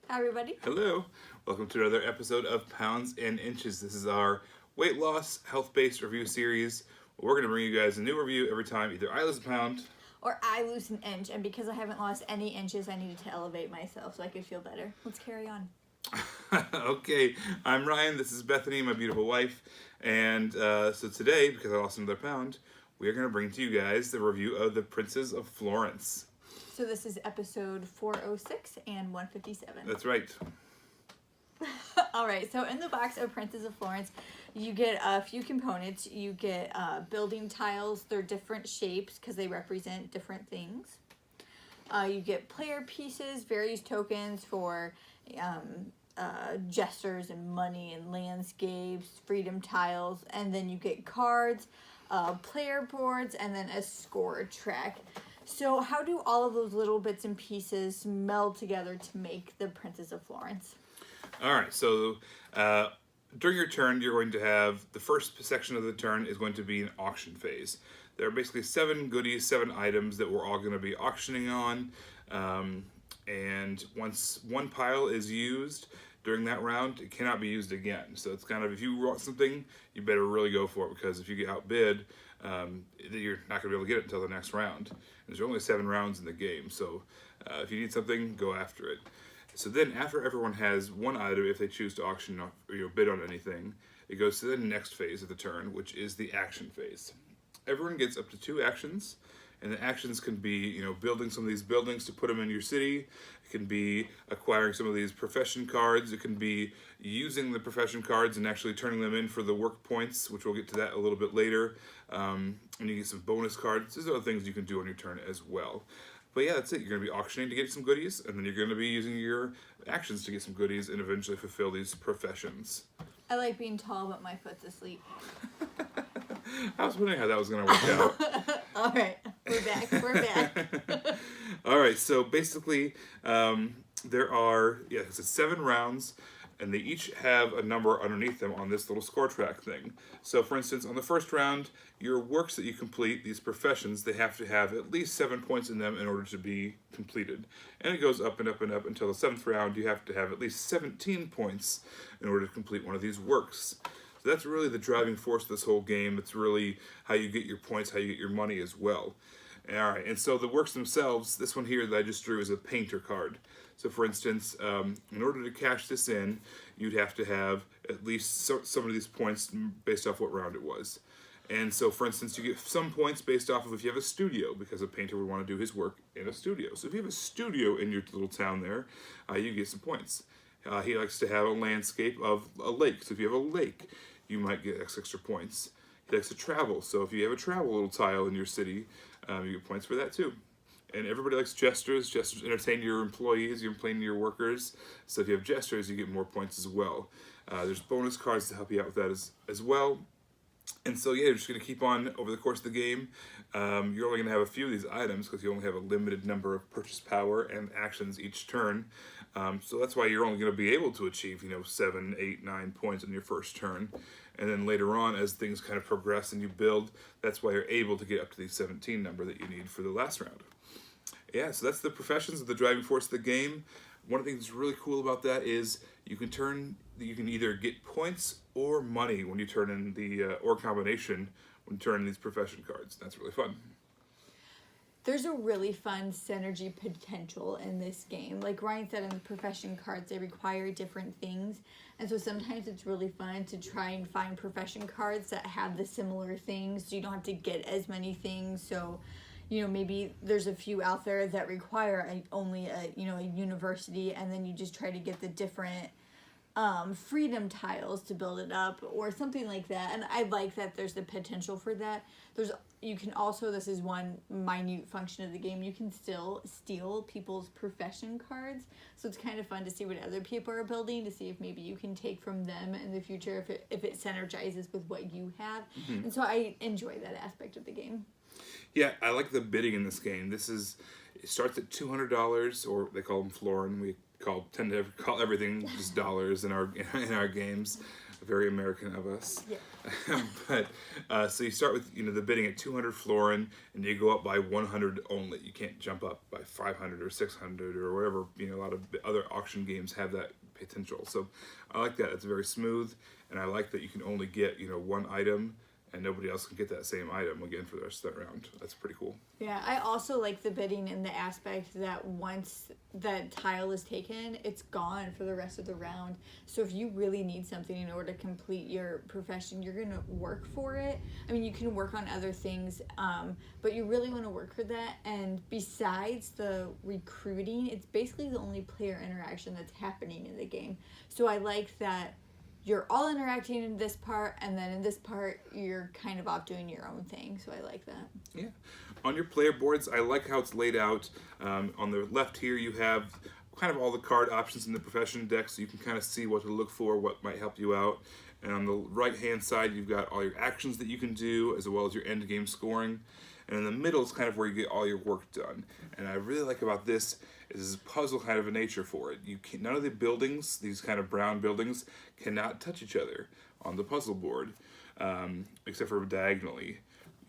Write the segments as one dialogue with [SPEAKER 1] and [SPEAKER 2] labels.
[SPEAKER 1] Hi, everybody.
[SPEAKER 2] Hello, welcome to another episode of Pounds and Inches. This is our weight loss, health based review series. We're going to bring you guys a new review every time either I lose a pound
[SPEAKER 1] Or I lose an inch, and because I haven't lost any inches, I needed to elevate myself so I could feel better. Let's carry on.
[SPEAKER 2] Okay, I'm Ryan, this is Bethany, my beautiful wife. And so today, because I lost another pound, we are going to bring to you guys the review of the Princes of Florence.
[SPEAKER 1] So this is episode 406 and 157.
[SPEAKER 2] That's right.
[SPEAKER 1] All right, so in the box of Princes of Florence, you get a few components. You get building tiles. They're different shapes because they represent different things. You get player pieces, various tokens for gestures and money and landscapes, freedom tiles, and then you get cards, player boards, and then a score track. So how do all of those little bits and pieces meld together to make the Princes of Florence?
[SPEAKER 2] All right, so during your turn, you're going to have the first section of the turn is going to be an auction phase. There are basically 7 goodies, 7 items that we're all going to be auctioning on. And once one pile is used during that round, it cannot be used again. So it's kind of, if you want something, you better really go for it, because if you get outbid, you're not going to be able to get it until the next round. There's only 7 rounds in the game, so if you need something, go after it. So then, after everyone has one item, if they choose to auction or bid on anything, it goes to the next phase of the turn, which is the action phase. Everyone gets up to 2 actions, and the actions can be, building some of these buildings to put them in your city. It can be acquiring some of these profession cards. It can be using the profession cards and actually turning them in for the work points, which we'll get to that a little bit later. And you get some bonus cards. There's other things you can do on your turn as well. But yeah, that's it. You're going to be auctioning to get some goodies, and then you're going to be using your actions to get some goodies and eventually fulfill these professions.
[SPEAKER 1] I like being tall, but my foot's asleep.
[SPEAKER 2] I was wondering how that was going to work out.
[SPEAKER 1] All right, we're back.
[SPEAKER 2] All right, so basically, there are, it's 7 rounds, and they each have a number underneath them on this little score track thing. So, for instance, on the first round, your works that you complete, these professions, they have to have at least 7 points in them in order to be completed. And it goes up and up and up until the 7th round. You have to have at least 17 points in order to complete one of these works. So that's really the driving force of this whole game. It's really how you get your points, how you get your money as well. All right, and so the works themselves, this one here that I just drew is a painter card. So for instance, in order to cash this in, you'd have to have at least some of these points based off what round it was. And so for instance, you get some points based off of if you have a studio, because a painter would want to do his work in a studio. So if you have a studio in your little town there, you get some points. He likes to have a landscape of a lake. So if you have a lake, you might get extra points. He likes to travel. So if you have a travel little tile in your city, you get points for that too. And everybody likes gestures. Gestures entertain your employees, you entertain your workers. So if you have gestures, you get more points as well. There's bonus cards to help you out with that as well. And so, you're just going to keep on over the course of the game. You're only going to have a few of these items because you only have a limited number of purchase power and actions each turn. So that's why you're only going to be able to achieve, 7, 8, 9 points in your first turn. And then later on, as things kind of progress and you build, that's why you're able to get up to the 17 number that you need for the last round. Yeah, so that's the professions of the driving force of the game. One of the things that's really cool about that is you can either get points or money when you turn in the or combination when you turn in these profession cards. That's really fun.
[SPEAKER 1] There's a really fun synergy potential in this game. Like Ryan said, in the profession cards, they require different things. And so sometimes it's really fun to try and find profession cards that have the similar things, so you don't have to get as many things. So, maybe there's a few out there that require only a university, and then you just try to get the different freedom tiles to build it up or something like that. And I like that there's the potential for that. You can also, this is one minute function of the game, you can still steal people's profession cards. So it's kind of fun to see what other people are building, to see if maybe you can take from them in the future if it synergizes with what you have. Mm-hmm. And so I enjoy that aspect of the game.
[SPEAKER 2] Yeah, I like the bidding in this game. It starts at $200, or they call them florin. We tend to call everything just dollars in our games. Very American of us.
[SPEAKER 1] Yeah.
[SPEAKER 2] But so you start with the bidding at 200 florin, and you go up by 100 only. You can't jump up by 500 or 600 or whatever. A lot of other auction games have that potential. So I like that. It's very smooth, and I like that you can only get one item, and nobody else can get that same item again for the rest of that round. That's pretty cool.
[SPEAKER 1] Yeah, I also like the bidding in the aspect that once that tile is taken, it's gone for the rest of the round. So if you really need something in order to complete your profession, you're going to work for it. I mean, you can work on other things, but you really want to work for that. And besides the recruiting, it's basically the only player interaction that's happening in the game. So I like that you're all interacting in this part, and then in this part, you're kind of off doing your own thing. So I like that.
[SPEAKER 2] Yeah. On your player boards, I like how it's laid out. On the left here, you have kind of all the card options in the profession deck, so you can kind of see what to look for, what might help you out. And on the right-hand side, you've got all your actions that you can do, as well as your end-game scoring. And in the middle is kind of where you get all your work done. And I really like about this is a puzzle kind of a nature for it. None of the buildings, these kind of brown buildings, cannot touch each other on the puzzle board, except for diagonally.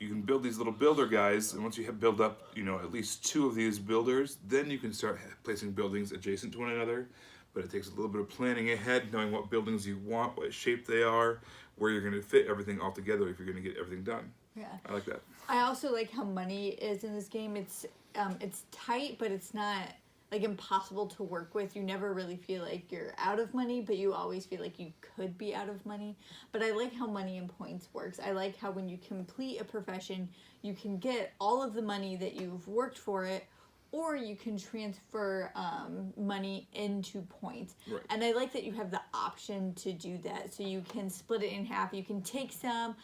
[SPEAKER 2] You can build these little builder guys, and once you have built up, at least 2 of these builders, then you can start placing buildings adjacent to one another. But it takes a little bit of planning ahead, knowing what buildings you want, what shape they are, where you're going to fit everything all together if you're going to get everything done.
[SPEAKER 1] Yeah.
[SPEAKER 2] I like that.
[SPEAKER 1] I also like how money is in this game. It's tight, but it's not like impossible to work with. You never really feel like you're out of money, but you always feel like you could be out of money. But I like how money and points works. I like how when you complete a profession, you can get all of the money that you've worked for it, or you can transfer money into points.
[SPEAKER 2] Right.
[SPEAKER 1] And I like that you have the option to do that. So you can split it in half. You can take some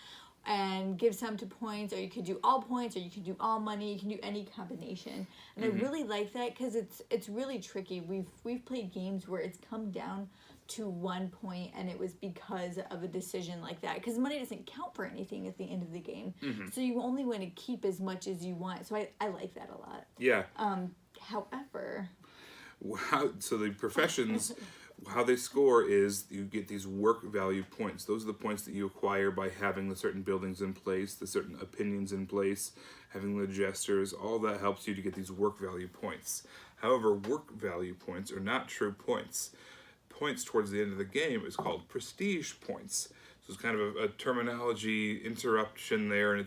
[SPEAKER 1] and give some to points, or you could do all points, or you could do all money. You can do any combination. And I really like that because it's really tricky. We've played games where it's come down to 1 point, and it was because of a decision like that. Because money doesn't count for anything at the end of the game, so you only want to keep as much as you want. So I like that a lot.
[SPEAKER 2] Yeah.
[SPEAKER 1] However,
[SPEAKER 2] So the professions, how they score is you get these work value points. Those are the points that you acquire by having the certain buildings in place, the certain opinions in place, having the gestures. All that helps you to get these work value points. However, work value points are not true points. Points towards the end of the game is called prestige points. So it's kind of a terminology interruption there, and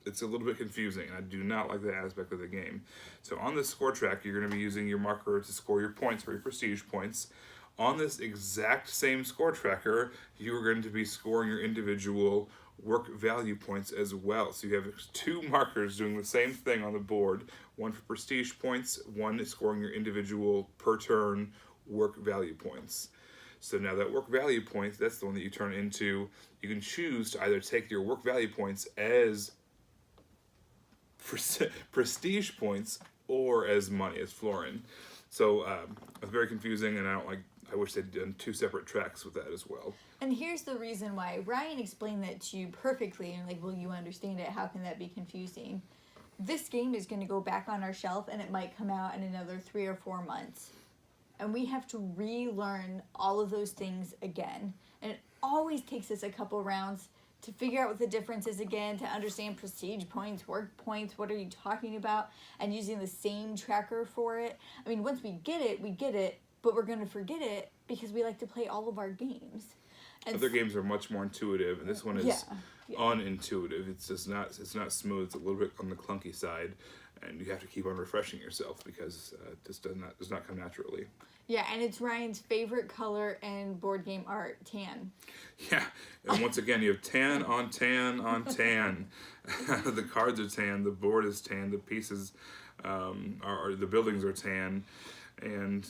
[SPEAKER 2] it's a little bit confusing. I do not like that aspect of the game. So on this score track, you're going to be using your marker to score your points for your prestige points. On this exact same score tracker, you are going to be scoring your individual work value points as well. So you have 2 markers doing the same thing on the board. One for prestige points, one is scoring your individual per turn work value points. So now that work value points, that's the one that you turn into. You can choose to either take your work value points as prestige points or as money, as florin. So it's very confusing, and I wish they'd done 2 separate tracks with that as well.
[SPEAKER 1] and here's the reason why. Ryan explained that to you perfectly, and well, you understand it. How can that be confusing? This game is going to go back on our shelf, and it might come out in another 3 or 4 months. And we have to relearn all of those things again. And it always takes us a couple rounds to figure out what the difference is again, to understand prestige points, work points, what are you talking about, and using the same tracker for it. I mean, once we get it, but we're going to forget it because we like to play all of our games. And
[SPEAKER 2] Other games are much more intuitive, and this one is unintuitive. It's just it's not smooth. It's a little bit on the clunky side, and you have to keep on refreshing yourself because it just does not come naturally.
[SPEAKER 1] Yeah, and it's Ryan's favorite color in board game art, tan.
[SPEAKER 2] Yeah, and once again, you have tan on tan on tan. The cards are tan, the board is tan, the pieces the buildings are tan, and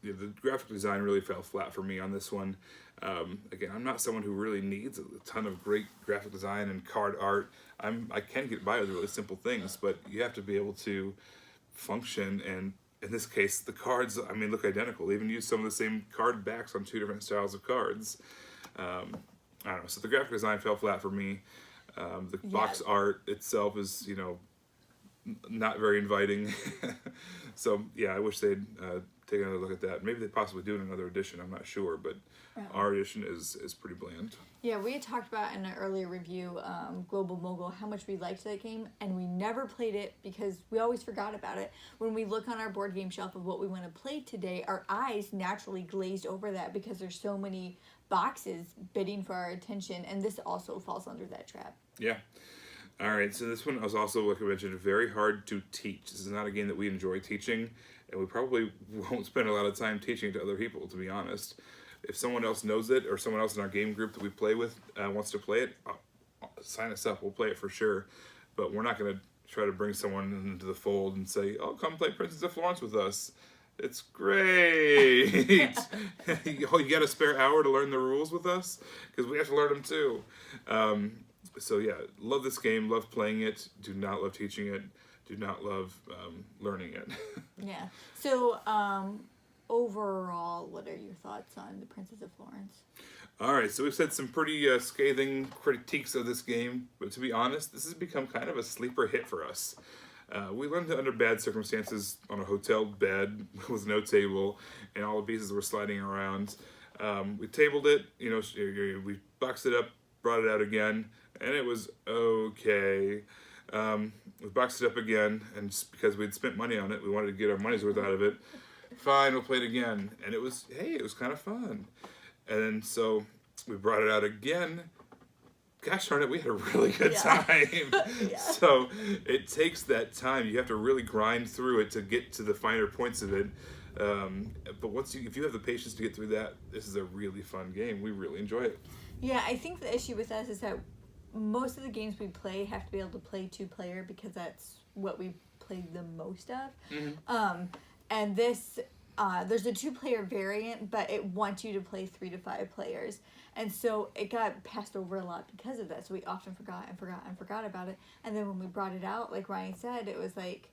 [SPEAKER 2] the graphic design really fell flat for me on this one. Again, I'm not someone who really needs a ton of great graphic design and card art. I can get by with really simple things, but you have to be able to function, and in this case, the cards, look identical. They even use some of the same card backs on 2 different styles of cards. I don't know. So the graphic design fell flat for me. The box art itself is, not very inviting. So yeah, I wish they'd take another look at that. Maybe they possibly do in another edition. I'm not sure, but our edition is pretty bland.
[SPEAKER 1] Yeah, we had talked about in an earlier review, Global Mogul, how much we liked that game, and we never played it because we always forgot about it. When we look on our board game shelf of what we want to play today, our eyes naturally glazed over that because there's so many boxes bidding for our attention, and this also falls under that trap.
[SPEAKER 2] Yeah. All right, so this one was also, like I mentioned, very hard to teach. This is not a game that we enjoy teaching, and we probably won't spend a lot of time teaching to other people, to be honest. If someone else knows it, or someone else in our game group that we play with wants to play it, sign us up. We'll play it for sure. But we're not going to try to bring someone into the fold and say, oh, come play Princes of Florence with us. It's great. You got a spare hour to learn the rules with us? Because we have to learn them too. So yeah, love this game, love playing it, do not love teaching it, do not love learning it.
[SPEAKER 1] Yeah. So overall, what are your thoughts on the Princes of Florence?
[SPEAKER 2] All right, so we've said some pretty scathing critiques of this game, but to be honest, this has become kind of a sleeper hit for us. We learned it under bad circumstances on a hotel bed with no table, and all the pieces were sliding around. We tabled it, we boxed it up, brought it out again, and it was okay. We boxed it up again, and just because we'd spent money on it, we wanted to get our money's worth out of it. Fine, we'll play it again. And it was kind of fun. And then so we brought it out again. Gosh darn it, we had a really good time.
[SPEAKER 1] Yeah.
[SPEAKER 2] So it takes that time. You have to really grind through it to get to the finer points of it. But if you have the patience to get through that, this is a really fun game. We really enjoy it.
[SPEAKER 1] Yeah, I think the issue with us is that most of the games we play have to be able to play 2-player because that's what we played the most of. Mm-hmm. And this, there's a 2-player variant, but it wants you to play 3 to 5 players. And so it got passed over a lot because of that. So we often forgot about it. And then when we brought it out, like Ryan said, it was like,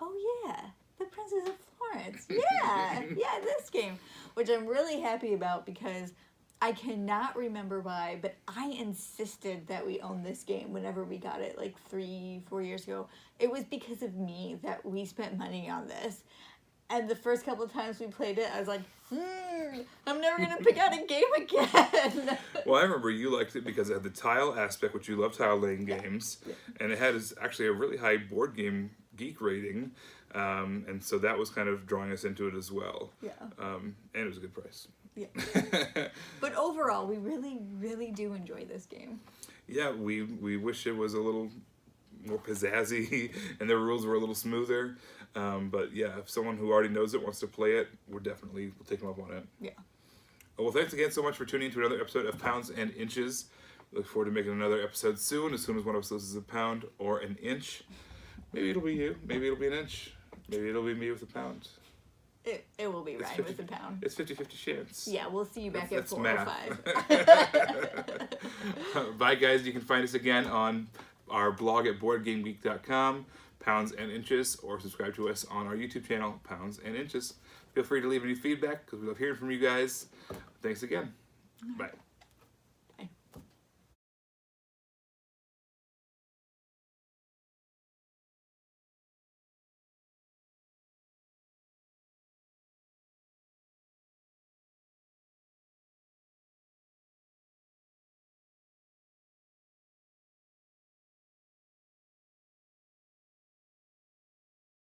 [SPEAKER 1] oh yeah, the Princes of Florence. Yeah, this game. Which I'm really happy about because I cannot remember why, but I insisted that we own this game whenever we got it like 3-4 years ago. It was because of me that we spent money on this. And the first couple of times we played it, I was like, I'm never going to pick out a game again.
[SPEAKER 2] Well, I remember you liked it because it had the tile aspect, which you love tile laying games. Yeah. And it had actually a really high board game geek rating. And so that was kind of drawing us into it as well. Yeah. And it was a good price.
[SPEAKER 1] Yeah. But overall, we really, really do enjoy this game.
[SPEAKER 2] Yeah, we wish it was a little more pizzazzy and the rules were a little smoother. But yeah, if someone who already knows it wants to play it, we'll take them up on it. Yeah. Well, thanks again so much for tuning in to another episode of Pounds and Inches. Look forward to making another episode soon as one of us is a pound or an inch. Maybe it'll be you. Maybe it'll be an inch. Maybe it'll be me with a pound.
[SPEAKER 1] It will be Ryan with a pound.
[SPEAKER 2] It's 50-50 chance.
[SPEAKER 1] Yeah, we'll see you back at 4 or 5.
[SPEAKER 2] Bye, guys. You can find us again on our blog at boardgamegeek.com, Pounds and Inches, or subscribe to us on our YouTube channel, Pounds and Inches. Feel free to leave any feedback because we love hearing from you guys. Thanks again. Bye.